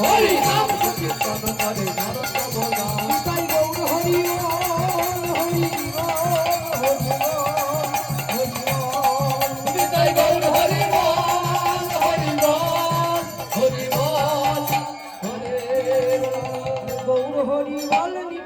হরি নাম সংকীর্তন করে নরোত্তম দাস তাই গৌর হরি হরি তাই গৌর হরি বল হরি বল হরি বল হরে গৌর হরি বল